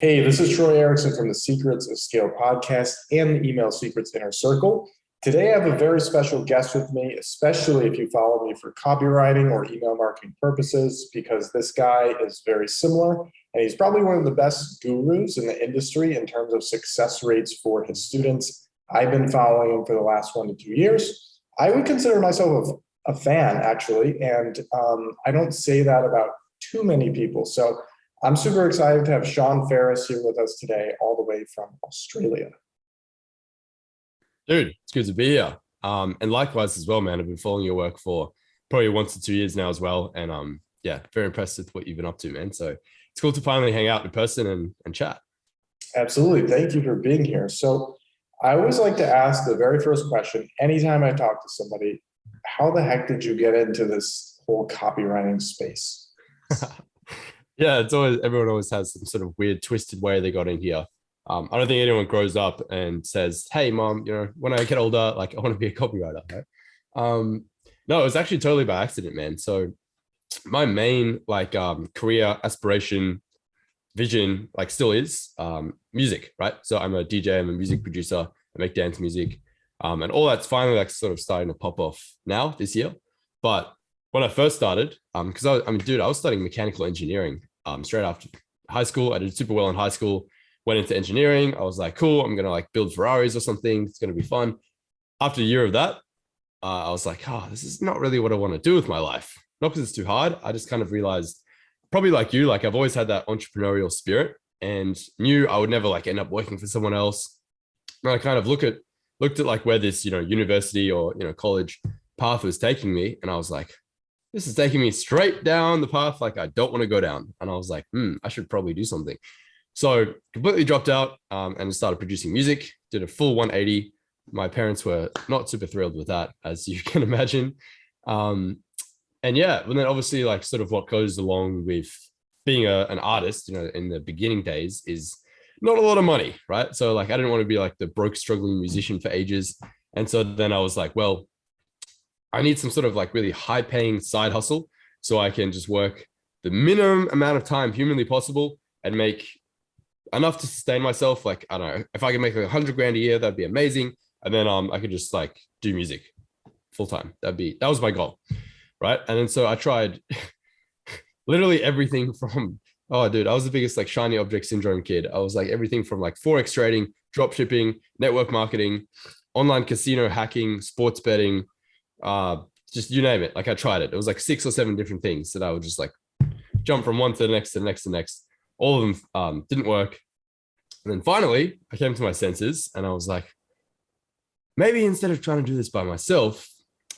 Hey, this is Troy Erickson from the Secrets of Scale podcast and the Email Secrets Inner Circle. Today, I have a very special guest with me, especially if you follow me for copywriting or email marketing purposes, because this guy is very similar and he's probably one of the best gurus in the industry in terms of success rates for his students. I've been following him for the last 1 to 2 years. I would consider myself a fan, actually, and I don't say that about too many people. So I'm super excited to have Sean Ferres here with us today, all the way from Australia. Dude, it's good to be here. And likewise as well, man. I've been following your work for probably 1 to 2 years now as well. And yeah, very impressed with what you've been up to, man. So it's cool to finally hang out in person and chat. Absolutely. Thank you for being here. So I always like to ask the very first question, anytime I talk to somebody, how the heck did you get into this whole copywriting space? Yeah, everyone always has some sort of weird twisted way they got in here. I don't think anyone grows up and says, "Hey, mom, when I get older, like I want to be a copywriter." Right? No, it was actually totally by accident, man. So my main career aspiration, vision, like still is music, right? So I'm a DJ, I'm a music producer, I make dance music, and all that's finally like sort of starting to pop off now this year. But when I first started, because I was studying mechanical engineering straight after high school. I did super well in high school, went into engineering. I was like, cool, I'm going to like build Ferraris or something. It's going to be fun. After a year of that, I was like, this is not really what I want to do with my life. Not because it's too hard. I just kind of realized, probably like you, like I've always had that entrepreneurial spirit and knew I would never like end up working for someone else. And I kind of looked at like where this, university or, college path was taking me. And I was like, this is taking me straight down the path like I don't want to go down. And I was like, I should probably do something. So completely dropped out and started producing music, did a full 180. My parents were not super thrilled with that, as you can imagine. And yeah, and then obviously like sort of what goes along with being an artist, in the beginning days is not a lot of money, right? So like I didn't want to be like the broke, struggling musician for ages. And so then I was like, well, I need some sort of like really high paying side hustle so I can just work the minimum amount of time humanly possible and make enough to sustain myself. Like, I don't know, if I can make like 100 grand a year, that'd be amazing. And then I could just like do music full time. That was my goal. Right. And then so I tried literally everything from, oh dude, I was the biggest like shiny object syndrome kid. I was like everything from like Forex trading, drop shipping, network marketing, online casino hacking, sports betting, just you name it. Like I tried it. It was like 6 or 7 different things that I would just like jump from one to the next to the next to the next. All of them didn't work. And then finally I came to my senses and I was like, maybe instead of trying to do this by myself,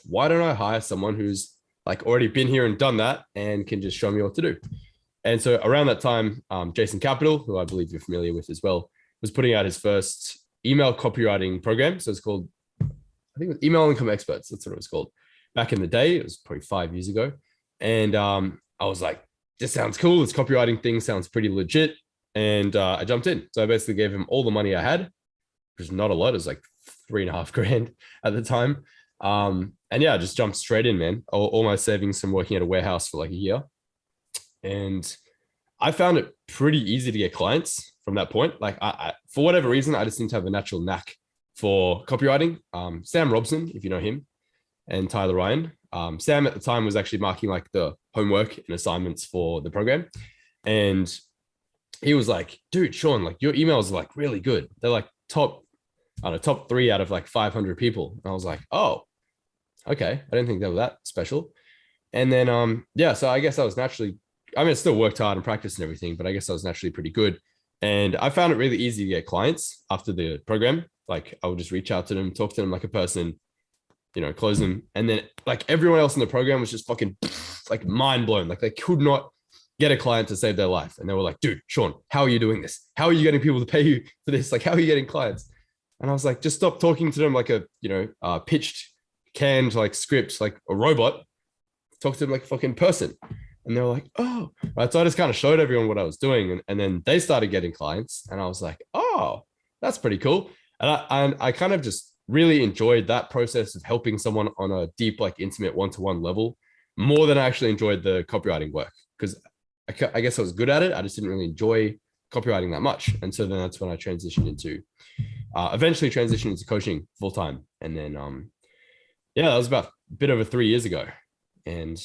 why don't I hire someone who's like already been here and done that and can just show me what to do? And so around that time, Jason Capital, who I believe you're familiar with as well, was putting out his first email copywriting program. So it's called, I think it was Email Income Experts. That's what it was called back in the day. It was probably 5 years ago. And I was like, this sounds cool. This copywriting thing sounds pretty legit. And I jumped in. So I basically gave him all the money I had, which is not a lot. It was like 3.5 grand at the time. And yeah, I just jumped straight in, man. All my savings from working at a warehouse for like a year. And I found it pretty easy to get clients from that point. Like I for whatever reason, I just seem to have a natural knack for copywriting. Sam Robson, if you know him, and Tyler Ryan. Sam at the time was actually marking like the homework and assignments for the program. And he was like, dude, Sean, like your emails are like really good. They're like top 3 out of like 500 people. And I was like, oh, okay. I didn't think they were that special. And then, yeah, so I guess I was naturally, I still worked hard and practiced and everything, but I guess I was naturally pretty good. And I found it really easy to get clients after the program. Like I would just reach out to them, talk to them like a person, close them. And then like everyone else in the program was just fucking like mind blown. Like they could not get a client to save their life. And they were like, dude, Sean, how are you doing this? How are you getting people to pay you for this? Like, how are you getting clients? And I was like, just stop talking to them like a, pitched, canned like script, like a robot. Talk to them like a fucking person. And they were like, oh, right. So I just kind of showed everyone what I was doing. And then they started getting clients. And I was like, oh, that's pretty cool. And I kind of just really enjoyed that process of helping someone on a deep, like intimate one-to-one level more than I actually enjoyed the copywriting work. Because I guess I was good at it. I just didn't really enjoy copywriting that much. And so then that's when I transitioned into, eventually transitioned into coaching full time. And then, yeah, that was about a bit over 3 years ago. And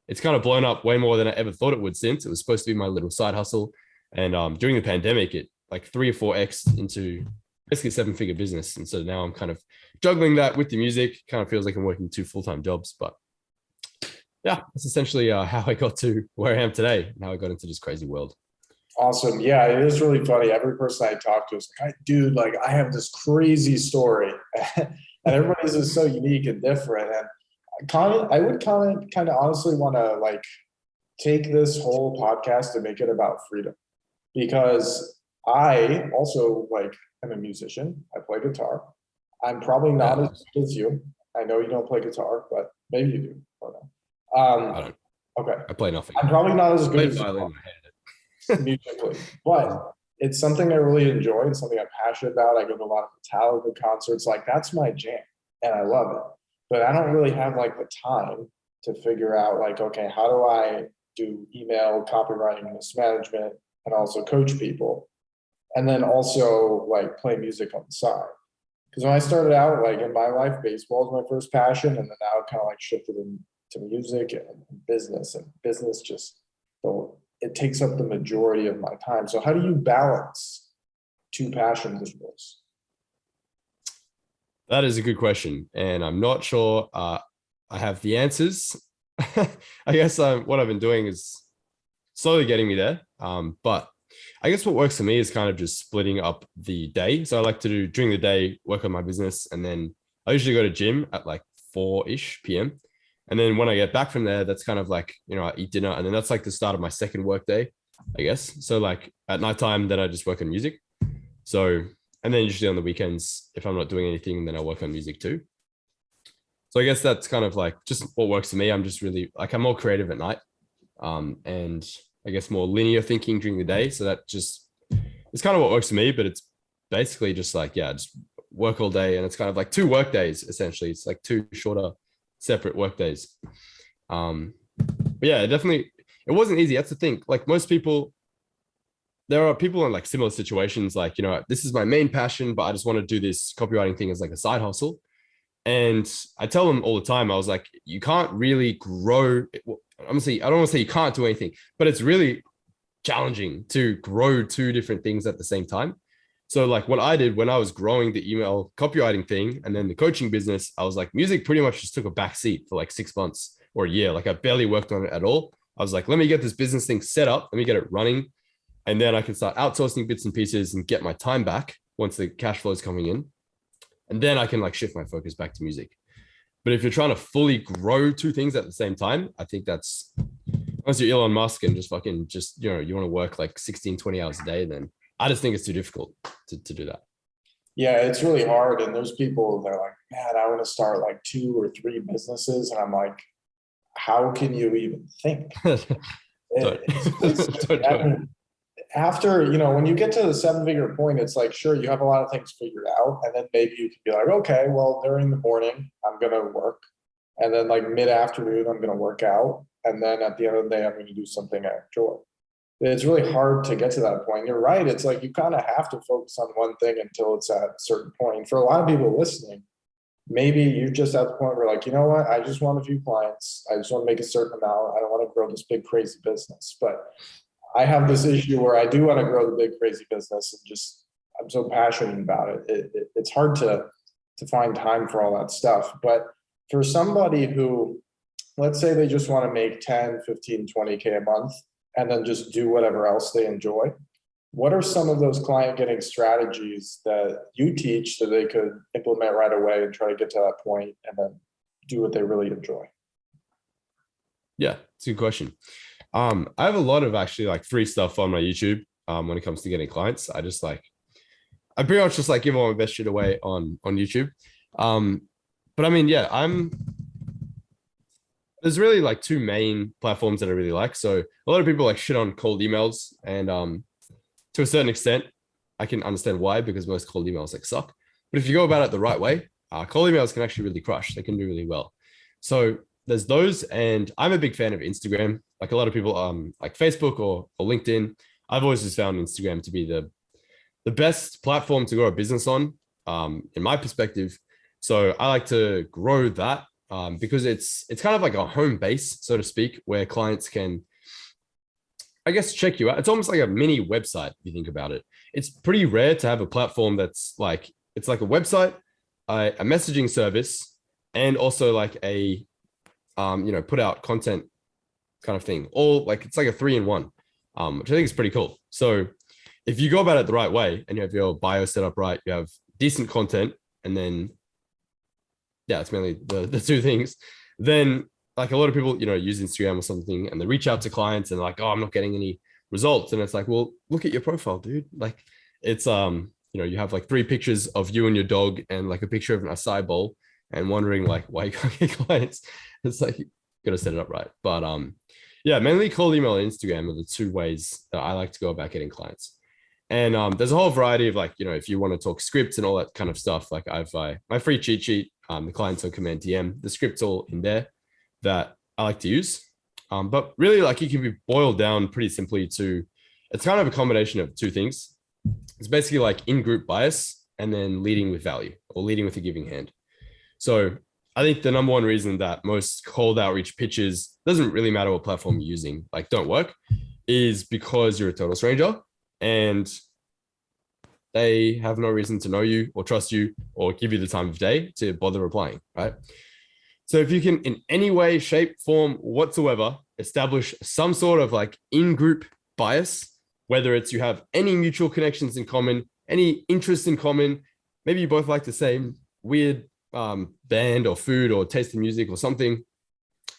it's kind of blown up way more than I ever thought it would since. It was supposed to be my little side hustle. And during the pandemic, it like 3 or 4x into basically a 7-figure business. And so now I'm kind of juggling that with the music. Kind of feels like I'm working 2 full-time jobs, but yeah, that's essentially how I got to where I am today and how I got into this crazy world. Awesome. Yeah, it is really funny. Every person I talk to is like, dude, like I have this crazy story. And everybody's is so unique and different. And I would kind of honestly want to like take this whole podcast and make it about freedom, because I also like am a musician. I play guitar. I'm probably not as good as you. I know you don't play guitar, but maybe you do. I don't know. I don't. Okay. I play nothing. I'm probably not as good as violin musically, but it's something I really enjoy and something I'm passionate about. I go to a lot of Metallica concerts. Like that's my jam and I love it, but I don't really have like the time to figure out like, okay, how do I do email copywriting and management and also coach people? And then also like play music on the side. Because when I started out, like in my life, baseball was my first passion. And then now it kind of like shifted into music and business. And business just, it takes up the majority of my time. So how do you balance 2 passions of yours? That is a good question. And I'm not sure I have the answers. I guess what I've been doing is slowly getting me there. But I guess what works for me is kind of just splitting up the day. So I like to do during the day, work on my business. And then I usually go to gym at like 4-ish p.m. And then when I get back from there, that's kind of like, I eat dinner. And then that's like the start of my second work day, I guess. So like at nighttime, then I just work on music. So, and then usually on the weekends, if I'm not doing anything, then I work on music too. So I guess that's kind of like just what works for me. I'm just really like, I'm more creative at night. And I guess more linear thinking during the day. So that just, it's kind of what works for me, but it's basically just like, yeah, just work all day. And it's kind of like 2 work days, essentially. It's like 2 shorter separate work days. But yeah, it wasn't easy. That's the thing. Like most people, there are people in like similar situations. Like, this is my main passion, but I just want to do this copywriting thing as like a side hustle. And I tell them all the time, I was like, you can't really grow. I don't want to say you can't do anything, but it's really challenging to grow 2 different things at the same time. So like what I did when I was growing the email copywriting thing and then the coaching business, I was like, music pretty much just took a back seat for like 6 months or a year. Like I barely worked on it at all. I was like, let me get this business thing set up. Let me get it running. And then I can start outsourcing bits and pieces and get my time back once the cash flow is coming in. And then I can like shift my focus back to music. But if you're trying to fully grow 2 things at the same time, I think that's, unless you're Elon Musk and just you want to work like 16, 20 hours a day, then I just think it's too difficult to do that. Yeah, it's really hard. And there's people that are like, man, I want to start like 2 or 3 businesses. And I'm like, how can you even think? After, when you get to the 7-figure point, it's like, sure, you have a lot of things figured out. And then maybe you can be like, okay, well, during the morning, I'm going to work. And then like mid-afternoon, I'm going to work out. And then at the end of the day, I'm going to do something I enjoy. It's really hard to get to that point. You're right. It's like you kind of have to focus on one thing until it's at a certain point. For a lot of people listening, maybe you're just at the point where like, you know what? I just want a few clients. I just want to make a certain amount. I don't want to grow this big, crazy business. But I have this issue where I do want to grow the big, crazy business, and just I'm so passionate about it. It's hard to find time for all that stuff. But for somebody who, let's say they just want to make 10, 15, 20K a month and then just do whatever else they enjoy, what are some of those client getting strategies that you teach that they could implement right away and try to get to that point and then do what they really enjoy? Yeah, it's a good question. I have a lot of actually like free stuff on my YouTube when it comes to getting clients. I pretty much just like give all my best shit away on YouTube. But I mean, yeah, there's really like 2 main platforms that I really like. So a lot of people like shit on cold emails, and to a certain extent, I can understand why, because most cold emails like suck. But if you go about it the right way, cold emails can actually really crush. They can do really well. So there's those, and I'm a big fan of Instagram. Like a lot of people, like Facebook or LinkedIn. I've always just found Instagram to be the best platform to grow a business on, in my perspective. So I like to grow that, because it's kind of like a home base, so to speak, where clients can, I guess, check you out. It's almost like a mini website if you think about it. It's pretty rare to have a platform that's like, it's like a website, a messaging service, and also like a put out content kind of thing. All like, it's like a 3-in-1, which I think is pretty cool. So if you go about it the right way and you have your bio set up right, you have decent content, and then yeah, it's mainly the two things, then like a lot of people, use Instagram or something, and they reach out to clients and they're like, oh, I'm not getting any results. And it's like, well, look at your profile, dude. Like it's, you have like 3 pictures of you and your dog and like a picture of an acai bowl, and wondering like why you can't get clients. It's like, you gotta set it up right. But yeah, mainly cold email and Instagram are the 2 ways that I like to go about getting clients. And there's a whole variety of like, if you want to talk scripts and all that kind of stuff, like I've my free cheat sheet, the clients on command DM, the script's all in there that I like to use. But really, like, it can be boiled down pretty simply to, it's kind of a combination of 2 things. It's basically like in-group bias and then leading with value, or leading with a giving hand. So I think the number one reason that most cold outreach pitches, doesn't really matter what platform you're using, like don't work, is because you're a total stranger and they have no reason to know you or trust you or give you the time of day to bother replying, right? So if you can, in any way, shape, form whatsoever, establish some sort of like in-group bias, whether it's you have any mutual connections in common, any interests in common, maybe you both like the same weird band or food or taste in music or something,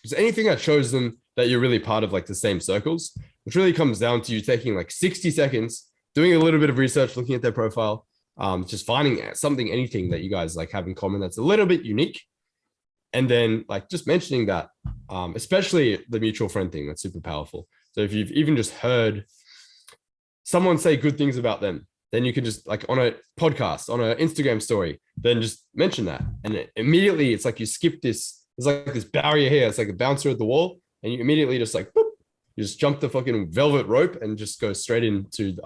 just anything that shows them that you're really part of like the same circles, which really comes down to you taking like 60 seconds, doing a little bit of research, looking at their profile, just finding something, anything that you guys like have in common that's a little bit unique. And then like just mentioning that, especially the mutual friend thing, that's super powerful. So if you've even just heard someone say good things about them, then you can just like on a podcast, on an Instagram story, then just mention that. And immediately it's like you skip this, there's like this barrier here. It's like a bouncer at the wall. And you immediately just like, boop, you just jump the fucking velvet rope and just go straight into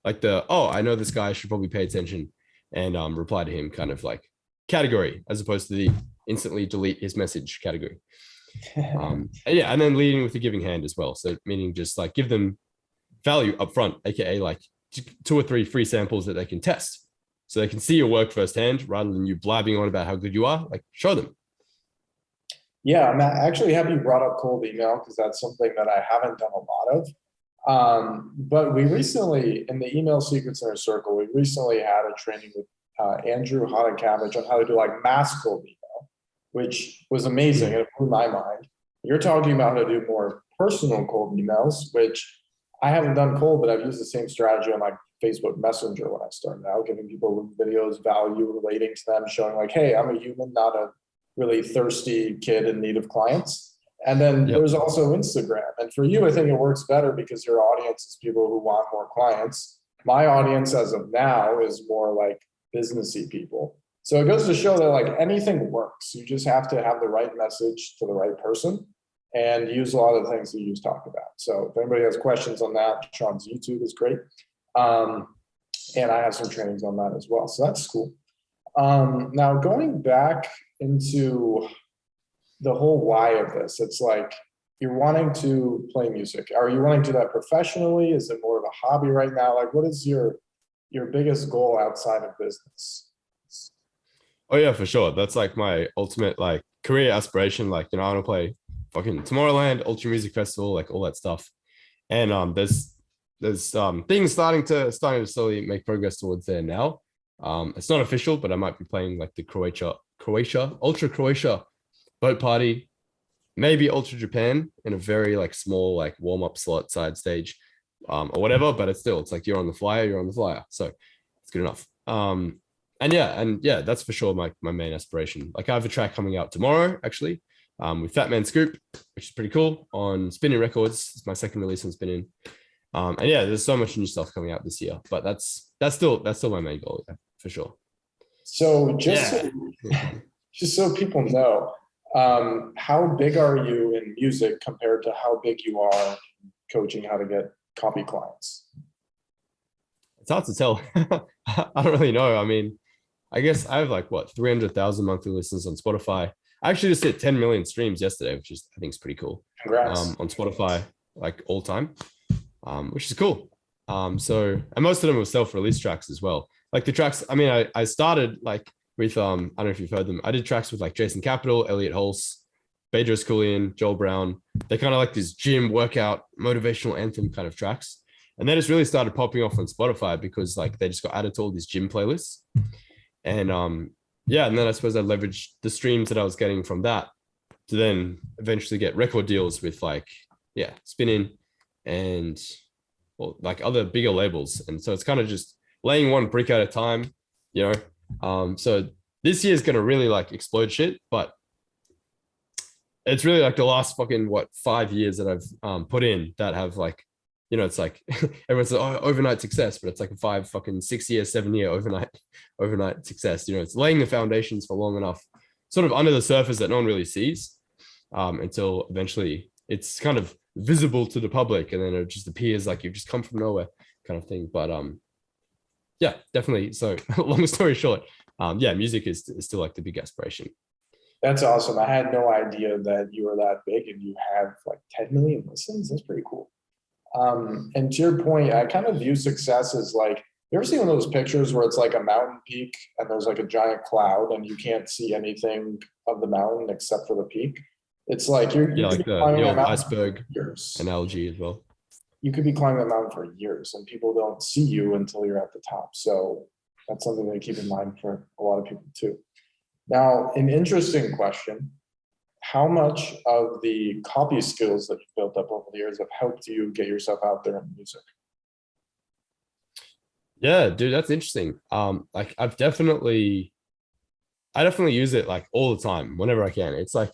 like oh, I know this guy, I should probably pay attention and reply to him kind of like category, as opposed to the instantly delete his message category. And yeah, and then leading with the giving hand as well. So meaning just like give them value up front, aka like 2 or 3 free samples that they can test, so they can see your work firsthand rather than you blabbing on about how good you are. Like show them. Yeah, I'm actually happy you brought up cold email, because that's something that I haven't done a lot of. But we recently, in the email secrets inner circle, we recently had a training with Andrew Cabbage on how to do like mass cold email, which was amazing. It blew my mind. You're talking about how to do more personal cold emails, which I haven't done cold, but I've used the same strategy on like Facebook Messenger when I started out, giving people videos, value, relating to them, showing like, hey, I'm a human, not a really thirsty kid in need of clients. And then there's also Instagram. And for you, I think it works better because your audience is people who want more clients. My audience as of now is more like businessy people. So it goes to show that like anything works. You just have to have the right message to the right person and use a lot of the things that you just talked about. So if anybody has questions on that, Sean's YouTube is great. And I have some trainings on that as well. So that's cool. Now going back into the whole why of this, it's like you're wanting to play music. Are you wanting to do that professionally? Is it more of a hobby right now? Like what is your biggest goal outside of business? Oh yeah, for sure. That's like my ultimate like career aspiration. Like, I want to play fucking Tomorrowland, Ultra Music Festival, like all that stuff. And there's things starting to slowly make progress towards there now. It's not official, but I might be playing like the Ultra Croatia boat party, maybe Ultra Japan in a very like small like warm-up slot side stage, or whatever. But it's like you're on the flyer, so it's good enough. And yeah, that's for sure my main aspiration. Like I have a track coming out tomorrow actually, with Fat Man Scoop, which is pretty cool, on Spinning Records. It's my second release on Spinning. And yeah, there's so much new stuff coming out this year, but that's still my main goal, yeah, for sure. So just so people know, how big are you in music compared to how big you are in coaching how to get copy clients? It's hard to tell. I don't really know. I mean, I guess I have like what 300,000 monthly listens on Spotify. I actually just hit 10 million streams yesterday, which is I think is pretty cool. Congrats. On Spotify, like all time, which is cool. So and most of them were self-release tracks as well. Like the tracks, I mean, I started like with I don't know if you've heard them. I did tracks with like Jason Capital, Elliot Hulse, Bedros Keuilian, Joel Brown. They're kind of like this gym workout motivational anthem kind of tracks. And they just really started popping off on Spotify because like they just got added to all these gym playlists. And yeah, and then I suppose I leveraged the streams that I was getting from that to then eventually get record deals with like, yeah, Spinning and well, like other bigger labels. And so it's kind of just laying one brick at a time, you know. So this year is going to really like explode shit, but it's really like the last fucking 5 years that I've put in that have like, you know, it's like everyone says, oh, overnight success, but it's like a 6 year, 7 year overnight success. You know, it's laying the foundations for long enough, sort of under the surface that no one really sees, until eventually it's kind of visible to the public, and then it just appears like you've just come from nowhere, kind of thing. But yeah, definitely. So long story short, yeah, music is still like the big aspiration. That's awesome. I had no idea that you were that big and you have like 10 million listens. That's pretty cool. And to your point, I kind of view success as like, you ever seen one of those pictures where it's like a mountain peak and there's like a giant cloud and you can't see anything of the mountain except for the peak? It's like you Yeah, could like be the climbing old that mountain iceberg for years. analogy as well. You could be climbing that mountain for years and people don't see you until you're at the top. So that's something to keep in mind for a lot of people too. Now, an interesting question. How much of the copy skills that you've built up over the years have helped you get yourself out there in music? Yeah, dude, that's interesting. Like I definitely use it like all the time whenever I can. It's like,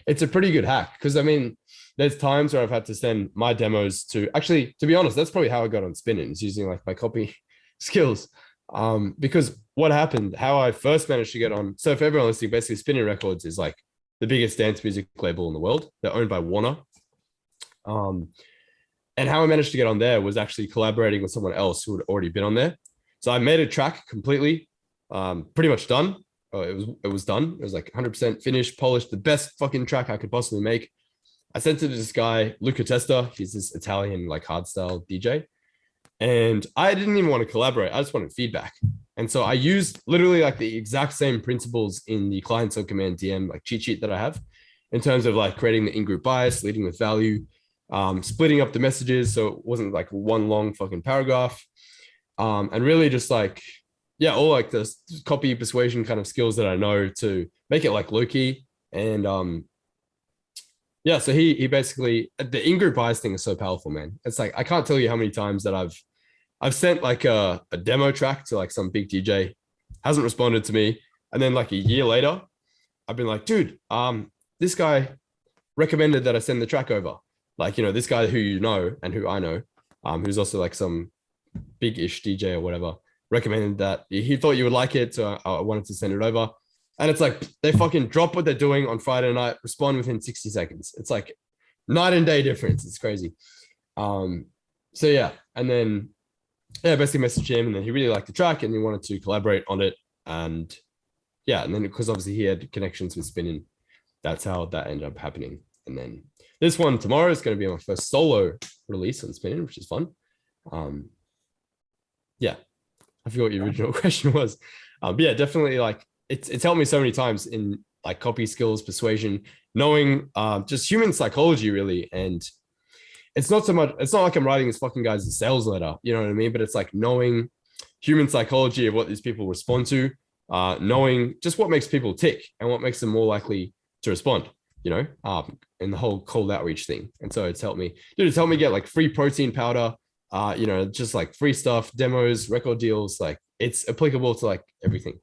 it's a pretty good hack because I mean, there's times where I've had to send my demos to, actually, to be honest, that's probably how I got on Spinning, is using like my copy skills. Because what happened, how I first managed to get on, so for everyone listening, basically Spinning Records is like the biggest dance music label in the world. They're owned by Warner. And how I managed to get on there was actually collaborating with someone else who had already been on there. So I made a track completely, pretty much done. It was done. It was like 100% finished, polished, the best fucking track I could possibly make. I sent it to this guy, Luca Testa. He's this Italian like hardstyle DJ. And I didn't even want to collaborate. I just wanted feedback. And so I used literally like the exact same principles in the client on command DM like cheat sheet that I have in terms of like creating the in-group bias, leading with value, splitting up the messages so it wasn't like one long fucking paragraph, and really just like, yeah, all like the copy persuasion kind of skills that I know to make it like low-key. And yeah, so he basically, the in-group bias thing is so powerful, man. It's like, I can't tell you how many times that I've sent like a demo track to like some big DJ, hasn't responded to me. And then like a year later, I've been like, dude, this guy recommended that I send the track over. Like, you know, this guy who you know and who I know, who's also like some big-ish DJ or whatever, recommended that he thought you would like it. So I wanted to send it over. And it's like, they fucking drop what they're doing on Friday night, respond within 60 seconds. It's like night and day difference. It's crazy. So yeah. And then, yeah, basically messaged him and then he really liked the track and he wanted to collaborate on it. And yeah, and then because obviously he had connections with Spinning, that's how that ended up happening. And then this one tomorrow is going to be my first solo release on Spinning, which is fun. Yeah, I forgot what your original question was. But yeah, definitely like it's helped me so many times in like copy skills, persuasion, knowing just human psychology really. And it's not like I'm writing this fucking guy's a sales letter, you know what I mean? But it's like knowing human psychology of what these people respond to, knowing just what makes people tick and what makes them more likely to respond, you know, in the whole cold outreach thing. And so it's helped me, dude, it's helped me get like free protein powder, you know, just like free stuff, demos, record deals, like it's applicable to like everything,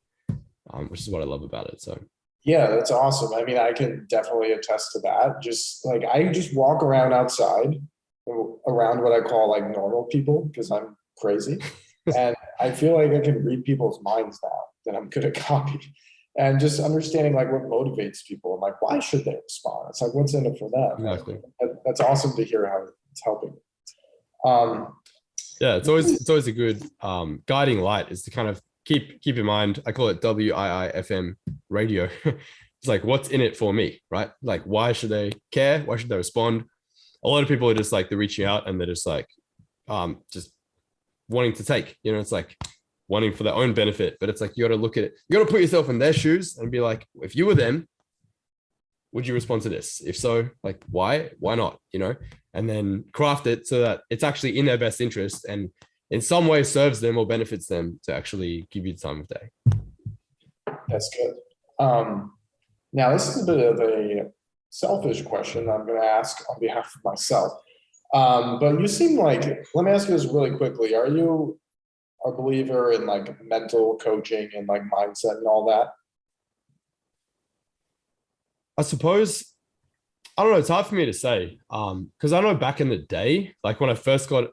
which is what I love about it. So yeah, that's awesome. I mean, I can definitely attest to that. Just like I just walk around outside, around what I call like normal people, because I'm crazy. And I feel like I can read people's minds now that I'm good at copy. And just understanding like what motivates people. I'm like, why should they respond? It's like, what's in it for them? exactly. That's awesome to hear how it's helping. Um, Yeah, it's always a good guiding light is to kind of keep in mind. I call it WIIFM radio. It's like what's in it for me, right? Like why should they care? Why should they respond? A lot of people are just like they're reaching out and they're just wanting to take. It's like wanting for their own benefit. But it's like you got to look at it. You got to put yourself in their shoes and be like, if you were them, would you respond to this? If so, like why? Why not? And then craft it so that it's actually in their best interest and in some way serves them or benefits them to actually give you the time of day. that's good. Now, this is a bit of a selfish question I'm going to ask on behalf of myself. But you seem like, let me ask you this really quickly. Are you a believer in like mental coaching and like mindset and all that? I suppose, I don't know, it's hard for me to say. Because I know back in the day, like when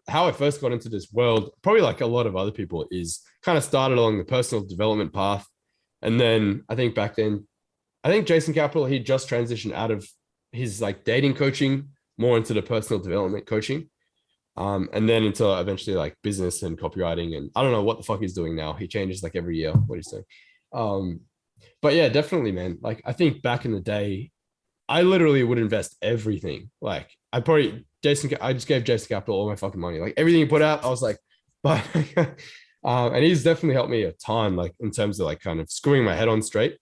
how I first got into this world, probably like a lot of other people, is kind of started along the personal development path. And then I think back then, I think Jason Capital, he just transitioned out of his like dating coaching more into the personal development coaching. And then into eventually like business and copywriting. And I don't know what the fuck he's doing now. He changes like every year what he's doing. But yeah, definitely, man. Like I think back in the day, I literally would invest everything. Like I just gave Jason Capital all my fucking money. Like everything he put out, I was like, but and he's definitely helped me a ton, like in terms of like kind of screwing my head on straight.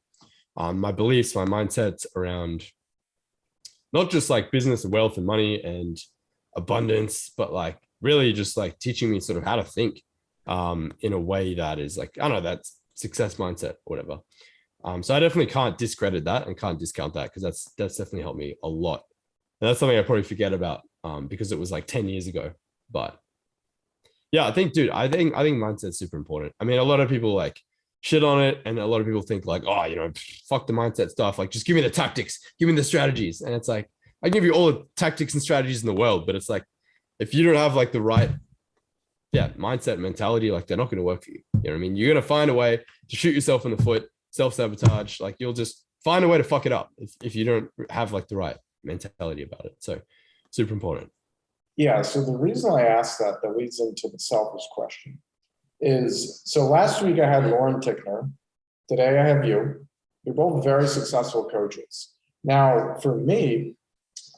My beliefs, my mindset around not just like business and wealth and money and abundance, but like really just like teaching me sort of how to think in a way that is like, I don't know, that's success mindset or whatever. So I definitely can't discredit that and can't discount that because that's definitely helped me a lot. And that's something I probably forget about because it was like 10 years ago. But yeah, I think mindset's super important. I mean, a lot of people like shit on it, and a lot of people think like, oh, fuck the mindset stuff. Like, just give me the tactics, give me the strategies. And it's like, I give you all the tactics and strategies in the world, but it's like, if you don't have like the right, mindset mentality, like they're not going to work for you. You know what I mean? You're going to find a way to shoot yourself in the foot, self-sabotage. Like you'll just find a way to fuck it up if you don't have like the right mentality about it. So super important. Yeah. So the reason I asked that leads into the selfish question is, so last week I had Lauren Tickner. Today I have you. You're both very successful coaches. Now, for me,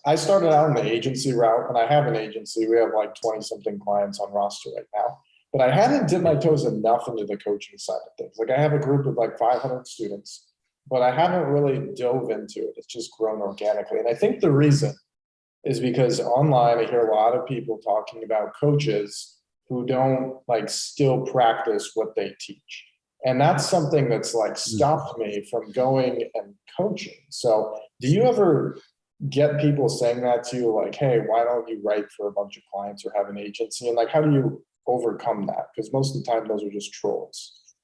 I started out in the agency route, and I have an agency. We have like 20 something clients on roster right now, but I haven't dipped my toes enough into the coaching side of things. Like I have a group of like 500 students, but I haven't really dove into it. It's just grown organically. And I think the reason is because online, I hear a lot of people talking about coaches who don't like still practice what they teach. And that's something that's like stopped me from going and coaching. So do you ever get people saying that to you, like, hey, why don't you write for a bunch of clients or have an agency? And like, how do you overcome that? Because most of the time those are just trolls.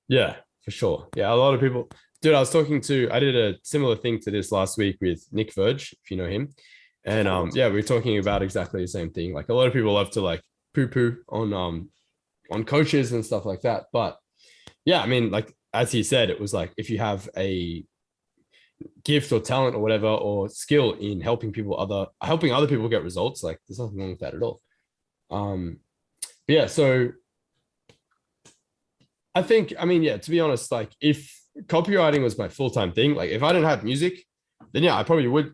Yeah, for sure. Yeah, a lot of people, dude, I did a similar thing to this last week with Nick Verge, if you know him. And we were talking about exactly the same thing. Like a lot of people love to like poo-poo on coaches and stuff like that. But yeah, I mean, like as he said, it was like if you have a gift or talent or whatever or skill in helping other people get results, like there's nothing wrong with that at all. But yeah, so I think, I mean, to be honest, like if copywriting was my full-time thing, like if I didn't have music, then yeah,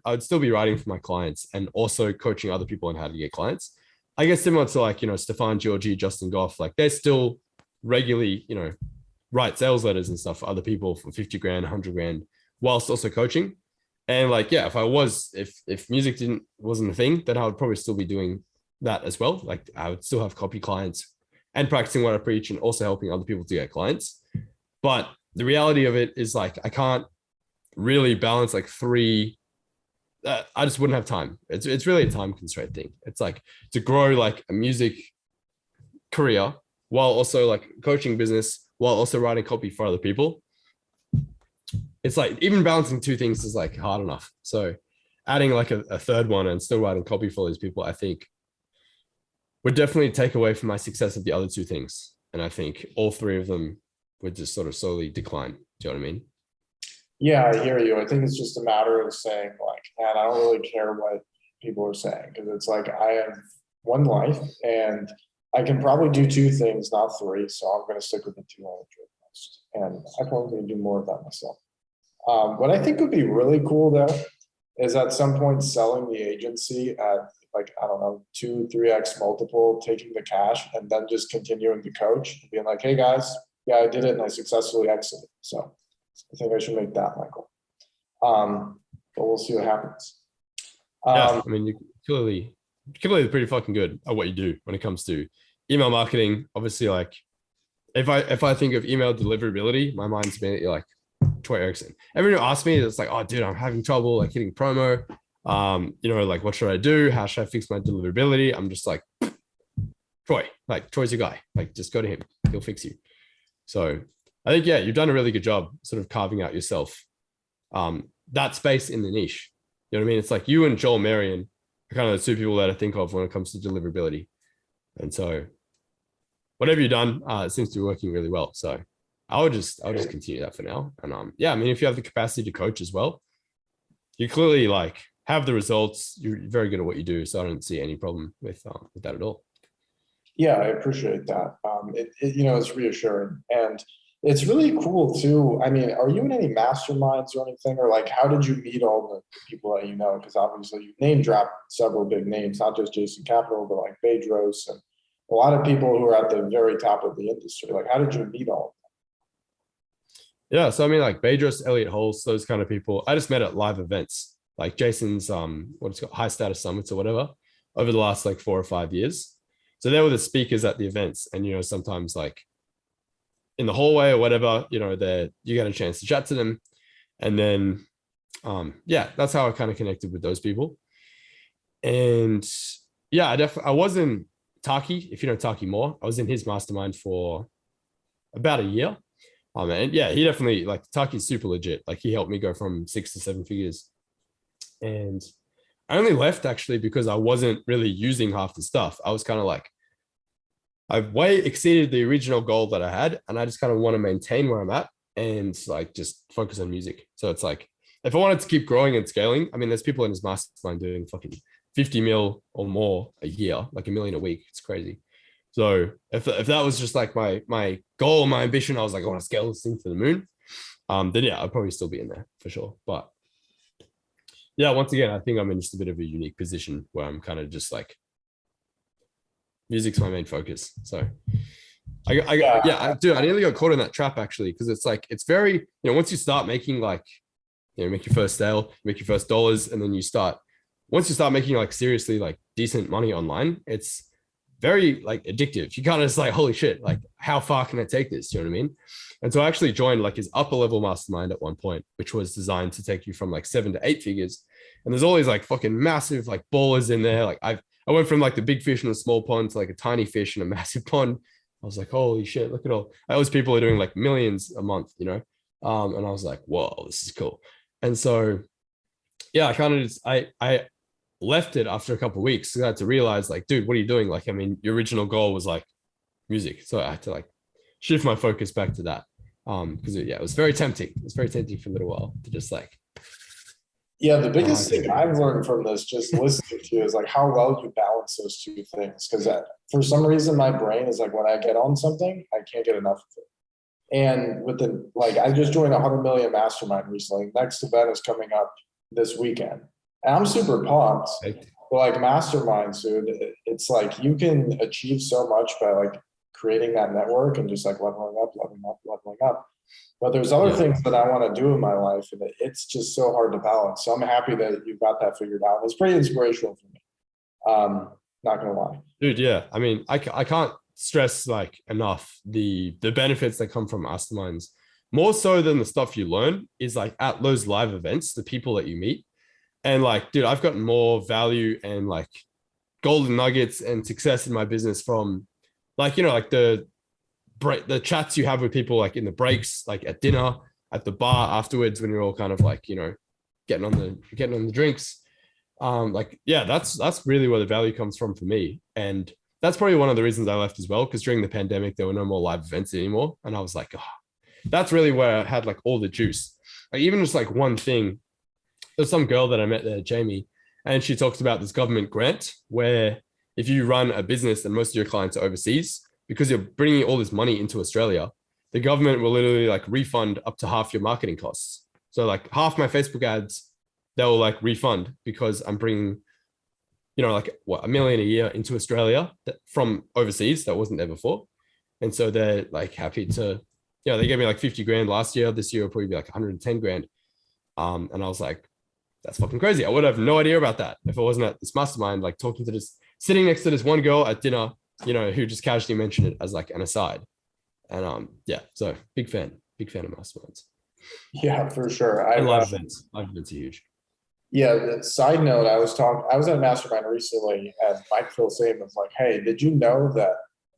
I'd still be writing for my clients and also coaching other people on how to get clients. I guess similar to like, Stefan Georgi, Justin Goff, like they're still regularly, write sales letters and stuff for other people for 50 grand, 100 grand, whilst also coaching. And like, yeah, if music wasn't a thing, then I would probably still be doing that as well. Like I would still have copy clients and practicing what I preach and also helping other people to get clients. But the reality of it is like, I can't really balance like three. I just wouldn't have time. It's really a time constraint thing. It's like to grow like a music career while also like coaching business, while also writing copy for other people. It's like even balancing two things is like hard enough. So adding like a third one and still writing copy for these people, I think would definitely take away from my success of the other two things. And I think all three of them would just sort of slowly decline. Do you know what I mean? Yeah, I hear you. I think it's just a matter of saying like, man, I don't really care what people are saying. Because it's like, I have one life, and I can probably do two things, not three. So I'm going to stick with the two I enjoy most. And I probably going to do more of that myself. What I think would be really cool though, is at some point selling the agency at like, I don't know, 2-3x multiple, taking the cash and then just continuing to coach and being like, hey guys, yeah, I did it and I successfully exited. So I think I should make that my goal. But we'll see what happens. Yeah, I mean, you're clearly pretty fucking good at what you do when it comes to email marketing. Obviously, like if I think of email deliverability, my mind's immediately like Troy Erickson. Everyone who asks me, it's like, oh, dude, I'm having trouble like hitting promo. Like what should I do? How should I fix my deliverability? I'm just like, Troy, like Troy's your guy. Like just go to him, he'll fix you. So I think, yeah, you've done a really good job sort of carving out yourself that space in the niche. You know what I mean? It's like you and Joel Marion are kind of the two people that I think of when it comes to deliverability. And so whatever you've done, it seems to be working really well. So I'll just continue that for now. And yeah, I mean, if you have the capacity to coach as well, you clearly like have the results. You're very good at what you do. So I don't see any problem with that at all. Yeah, I appreciate that. It's reassuring, and it's really cool too. I mean, are you in any masterminds or anything, or like, how did you meet all the people that you know? Because obviously you name dropped several big names, not just Jason Capital, but like Bedros and a lot of people who are at the very top of the industry. Like, how did you meet all of them? Yeah, so I mean, like Bedros, Elliot Hulse, those kind of people, I just met at live events, like Jason's what's it called, high status summits or whatever, over the last like 4 or 5 years. So they were the speakers at the events, and sometimes like in the hallway or whatever, you get a chance to chat to them, and then yeah, that's how I kind of connected with those people. And yeah, I was in Taki, if you know Taki Moore, I was in his mastermind for about a year. And yeah, he definitely, like, Taki's super legit. Like, he helped me go from 6 to 7 figures. And I only left actually because I wasn't really using half the stuff. I was kind of like, I've way exceeded the original goal that I had, and I just kind of want to maintain where I'm at and like just focus on music. So it's like, if I wanted to keep growing and scaling, I mean, there's people in his mastermind doing fucking 50 mil or more a year, like $1 million a week. It's crazy. So if that was just like my goal, my ambition, I was like, I want to scale this thing to the moon. Then yeah, I'd probably still be in there for sure. But yeah, once again, I think I'm in just a bit of a unique position where I'm kind of just like, music's my main focus. So I nearly got caught in that trap actually, because it's like, it's very, once you start making like, make your first sale, make your first dollars, and then once you start making like seriously like decent money online, it's very like addictive. You kind of just like, holy shit, like how far can I take this? You know what I mean? And so I actually joined like his upper level mastermind at one point, which was designed to take you from like 7 to 8 figures. And there's all these like fucking massive like ballers in there. Like I went from like the big fish in a small pond to like a tiny fish in a massive pond. I was like, holy shit, look at all those people are doing like millions a month, and I was like, whoa, this is cool. And so yeah, I kind of just I left it after a couple of weeks. So I had to realize like, dude, what are you doing? Like, I mean, your original goal was like music. So I had to like shift my focus back to that. Because it was very tempting. It was very tempting for a little while to just like. Yeah, the biggest thing I've learned from this, just listening to you, is like how well you balance those two things. Because for some reason, my brain is like, when I get on something, I can't get enough of it. And I just joined a 100 million mastermind recently. Next event is coming up this weekend. And I'm super pumped. But like masterminds, dude, it's like you can achieve so much by like creating that network and just like leveling up. But there's other things that I want to do in my life, and it's just so hard to balance. So I'm happy that you've got that figured out. It's pretty inspirational for me. Not gonna lie, dude. Yeah, I mean, I can't stress like enough the benefits that come from masterminds. More so than the stuff you learn is like at those live events, the people that you meet. And like, dude, I've gotten more value and like golden nuggets and success in my business from like, like the chats you have with people like in the breaks, like at dinner, at the bar afterwards, when you're all kind of like, getting on the drinks. Like, yeah, that's really where the value comes from for me. And that's probably one of the reasons I left as well, because during the pandemic, there were no more live events anymore. And I was like, oh, that's really where I had like all the juice. Like even just like one thing, there's some girl that I met there, Jamie, and she talks about this government grant where if you run a business and most of your clients are overseas, because you're bringing all this money into Australia, the government will literally like refund up to half your marketing costs. So like half my Facebook ads, they'll like refund because I'm bringing, like what, $1 million a year into Australia from overseas that wasn't there before. And so they're like happy to, they gave me like 50 grand last year. This year will probably be like 110 grand. And I was like, that's fucking crazy. I would have no idea about that if I wasn't at this mastermind, like talking to this, sitting next to this one girl at dinner, who just casually mentioned it as like an aside. And so big fan of masterminds. Yeah, for sure. I love events. Live events are huge. Yeah, the side note, I was at a mastermind recently, and Mike Phil Same was like, hey, did you know that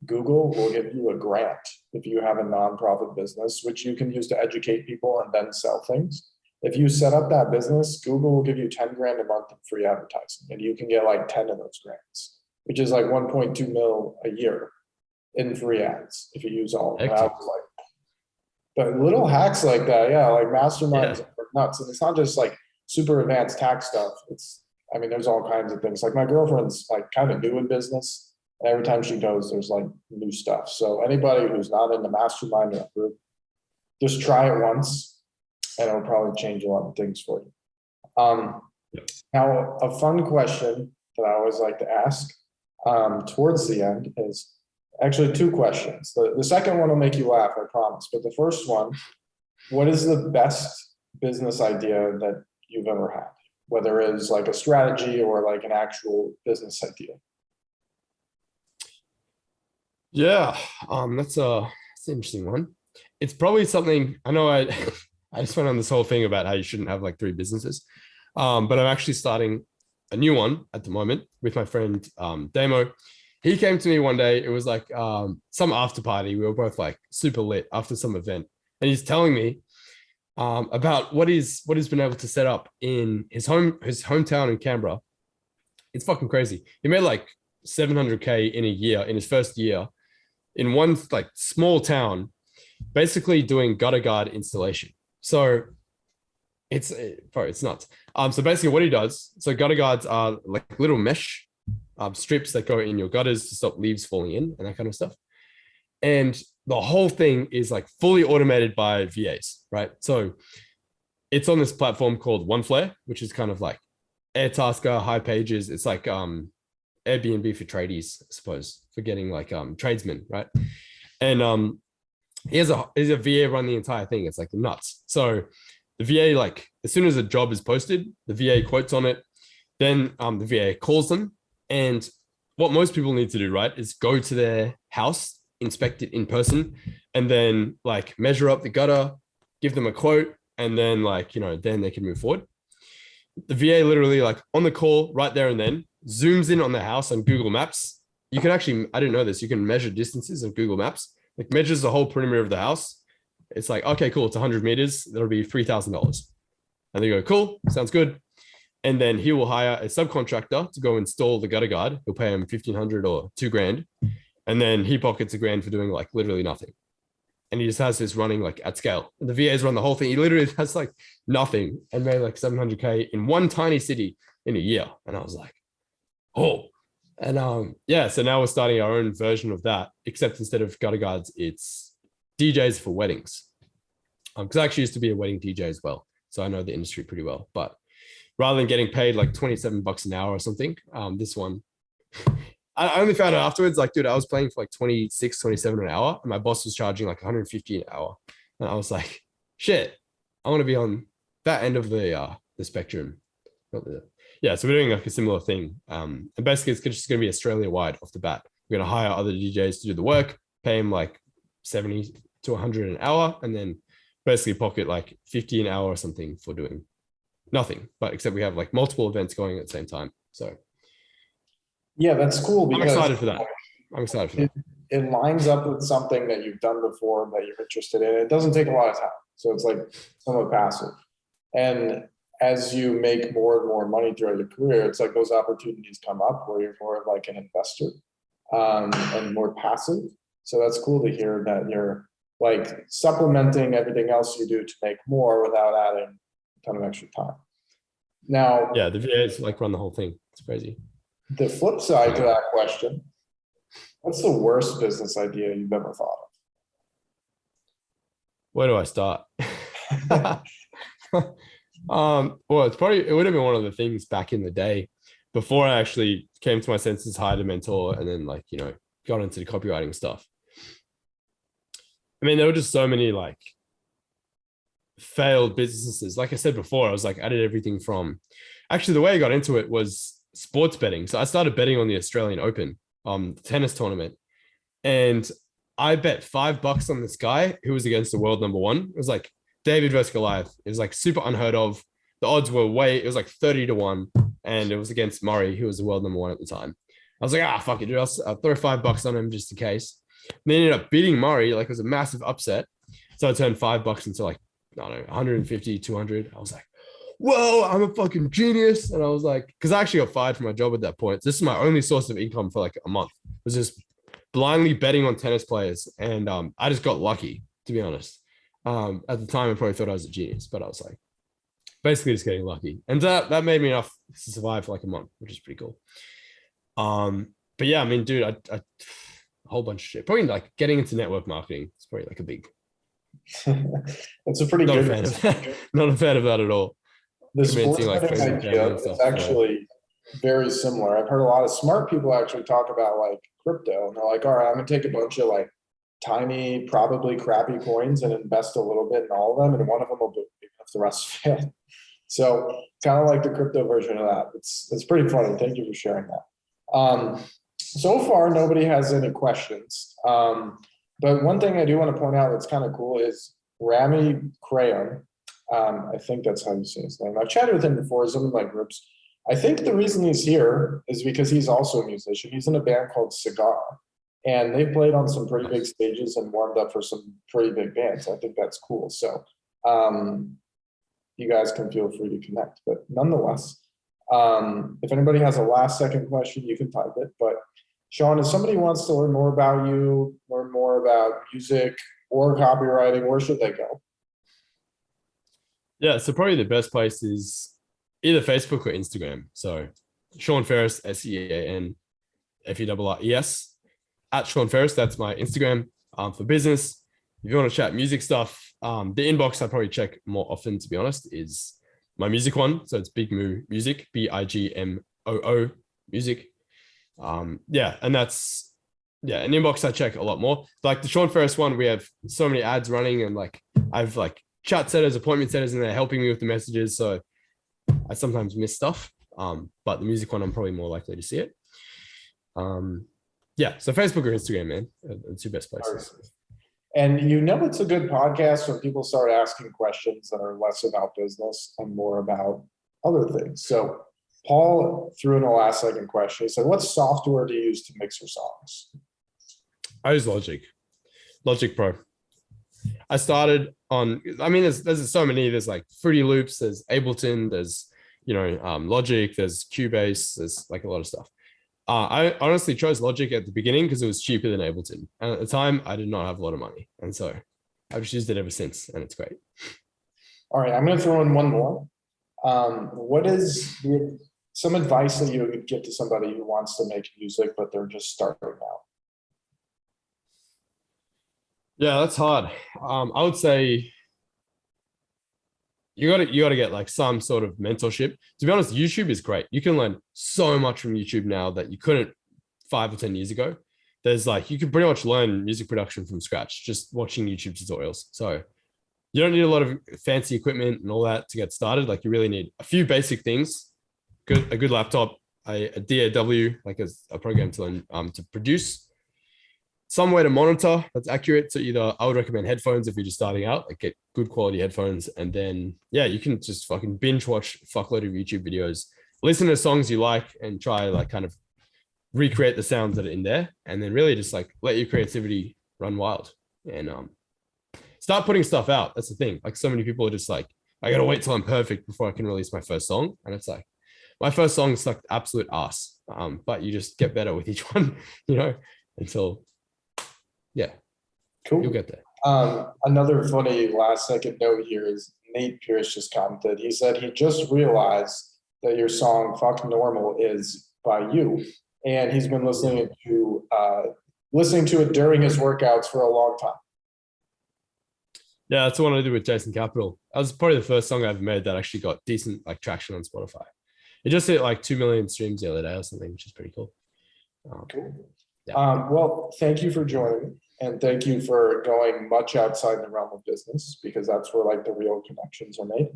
Google will give you a grant if you have a nonprofit business, which you can use to educate people and then sell things? If you set up that business, Google will give you 10 grand a month in free advertising, and you can get like 10 of those grants, which is like 1.2 mil a year in free ads if you use all of them. I was like, but little hacks like that, yeah, like masterminds are nuts. And it's not just like super advanced tax stuff. There's all kinds of things. Like my girlfriend's like kind of new in business. And every time she goes, there's like new stuff. So anybody who's not in the mastermind or group, just try it once and it'll probably change a lot of things for you. Now, a fun question that I always like to ask towards the end is actually two questions. The second one will make you laugh, I promise. But the first one, what is the best business idea that you've ever had? Whether it's like a strategy or like an actual business idea. Yeah, that's an interesting one. It's probably something, I know I just went on this whole thing about how you shouldn't have like 3 businesses. But I'm actually starting a new one at the moment with my friend Damo. He came to me one day. It was like some after party. We were both like super lit after some event. And he's telling me about what he's been able to set up in his hometown in Canberra. It's fucking crazy. He made like 700K in a year, in his first year, in one like small town, basically doing gutter guard installation. So it's nuts. So basically what he does, so gutter guards are like little mesh strips that go in your gutters to stop leaves falling in and that kind of stuff. And the whole thing is like fully automated by VAs, right? So it's on this platform called OneFlare, which is kind of like Airtasker, High Pages. It's like Airbnb for tradies, I suppose, for getting like tradesmen, right? And he has a VA run the entire thing. It's like nuts. So the VA, like as soon as a job is posted, the VA quotes on it, then the VA calls them. And what most people need to do, right, is go to their house, inspect it in person, and then like measure up the gutter, give them a quote, and then like, then they can move forward. The VA literally like on the call right there and then zooms in on the house on Google Maps. You can actually, I didn't know this, you can measure distances on Google Maps, like measures the whole perimeter of the house. It's like, okay, cool, it's 100 meters, that'll be $3,000. And they go, cool, sounds good. And then he will hire a subcontractor to go install the gutter guard. He'll pay him $1,500 or $2,000. And then he pockets $1,000 for doing like literally nothing. And he just has this running like at scale. And the VAs run the whole thing. He literally has like nothing and made like 700K in one tiny city in a year. And I was like, oh. And so now we're starting our own version of that, except instead of gutter guards, it's DJs for weddings. Because I actually used to be a wedding DJ as well. So I know the industry pretty well. But rather than getting paid like $27 an hour or something, this one, I only found out afterwards, like, dude, I was playing for like 26, 27 an hour, and my boss was charging like 150 an hour. And I was like, shit, I want to be on that end of the spectrum. Yeah, so we're doing like a similar thing. And basically it's just going to be Australia-wide off the bat. We're going to hire other DJs to do the work, pay them like 70 to 100 an hour, and then basically pocket like 50 an hour or something for doing nothing, but except we have like multiple events going at the same time. So yeah, that's cool. Because I'm excited for that. It lines up with something that you've done before that you're interested in. It doesn't take a lot of time. So it's like somewhat passive. And as you make more and more money throughout your career, it's like those opportunities come up where you're more like an investor and more passive. So that's cool to hear that you're like supplementing everything else you do to make more without adding a ton of extra time. Now, yeah, the VAs like run the whole thing. It's crazy. The flip side to that question, what's the worst business idea you've ever thought Where do I start? of? Well, it would have been one of the things back in the day before I actually came to my senses, hired a mentor, and then like, got into the copywriting stuff. I mean, there were just so many like failed businesses. Like I said before, I did everything from, actually the way I got into it was sports betting. So I started betting on the Australian Open tennis tournament, and I bet $5 on this guy who was against the world number one. It was like David versus Goliath. It was like super unheard of. The odds were it was like 30-1, and it was against Murray, who was the world number one at the time. I was like, fuck it, dude. I'll throw $5 on him just in case. And they ended up beating Murray. Like, it was a massive upset. So I turned $5 into like, I don't know, 150, 200. I was like, whoa, I'm a fucking genius. And I was like, because I actually got fired from my job at that point. This is my only source of income for like a month. It was just blindly betting on tennis players. And I just got lucky, to be honest. At the time, I probably thought I was a genius, but I was like, basically just getting lucky. And that made me enough to survive for like a month, which is pretty cool. But yeah, I mean, dude, I a whole bunch of shit. Probably like getting into network marketing. It's probably like a big. That's a pretty Not good. a fan of that. Not a fan of that at all. The sports Like betting idea is actually very similar. I've heard a lot of smart people actually talk about like crypto, and they're like, all right, I'm gonna take a bunch of like tiny, probably crappy coins and invest a little bit in all of them, and one of them will do if the rest fail. So kind of like the crypto version of that. It's pretty funny. Thank you for sharing that. So far, nobody has any questions. But one thing I do want to point out that's kind of cool is Rami Crayon. I think that's how you say his name. I've chatted with him before. He's in my groups. I think the reason he's here is because he's also a musician. He's in a band called Cigar, and they've played on some pretty big stages and warmed up for some pretty big bands. I think that's cool. So you guys can feel free to connect. But nonetheless, if anybody has a last second question, you can type it. But Sean, if somebody wants to learn more about you, learn more about music or copywriting, where should they go? Yeah, so probably the best place is either Facebook or Instagram. So Sean Ferres, SeanFerres, at Sean Ferres. That's my Instagram for business. If you want to chat music stuff, the inbox I probably check more often, to be honest, is my music one. So it's Big Moo Music, BIGMOO Music. And that's an inbox I check a lot more. Like the Sean Ferres one, we have so many ads running, and like I've like chat setters, appointment setters, and they're helping me with the messages. So I sometimes miss stuff. But the music one, I'm probably more likely to see it. So Facebook or Instagram, man, are the two best places. And it's a good podcast when people start asking questions that are less about business and more about other things. So Paul threw in a last second question. He said, what software do you use to mix your songs? I use Logic Pro. I started on, there's so many, there's like Fruity Loops, there's Ableton, there's, Logic, there's Cubase, there's like a lot of stuff. I honestly chose Logic at the beginning because it was cheaper than Ableton. And at the time, I did not have a lot of money. And so I've just used it ever since, and it's great. All right, I'm going to throw in one more. What is some advice that you would give to somebody who wants to make music, but they're just starting out? Yeah, that's hard. I would say you gotta get like some sort of mentorship. To be honest, YouTube is great. You can learn so much from YouTube now that you couldn't 5 or 10 years ago. There's like, you can pretty much learn music production from scratch just watching YouTube tutorials. So you don't need a lot of fancy equipment and all that to get started. Like, you really need a few basic things, a good laptop, a DAW, like a program to learn to produce, some way to monitor that's accurate. So either I would recommend headphones if you're just starting out, like get good quality headphones. And then, you can just fucking binge watch a fuckload of YouTube videos, listen to songs you like, and try like kind of recreate the sounds that are in there. And then really just like let your creativity run wild and start putting stuff out. That's the thing. Like, so many people are just like, I got to wait till I'm perfect before I can release my first song. And it's like, my first song sucked absolute ass. But you just get better with each one, until, cool. You'll get there. Another funny last second note here is Nate Pierce just commented. He said he just realized that your song "Fuck Normal" is by you. And he's been listening to it during his workouts for a long time. Yeah, that's the one I did with Jason Capital. That was probably the first song I ever made that actually got decent like traction on Spotify. It just hit like 2 million streams the other day or something, which is pretty cool. Cool. Yeah. Well, thank you for joining me, and thank you for going much outside the realm of business, because that's where like the real connections are made.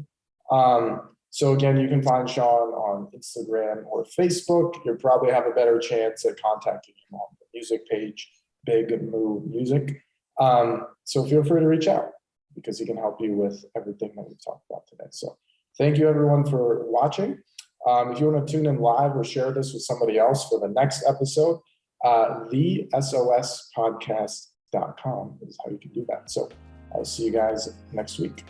So again, you can find Sean on Instagram or Facebook. You'll probably have a better chance at contacting him on the music page, Big Move Music. So feel free to reach out, because he can help you with everything that we've talked about today. So thank you everyone for watching. If you want to tune in live or share this with somebody else for the next episode, thesospodcast.com is how you can do that. So I'll see you guys next week.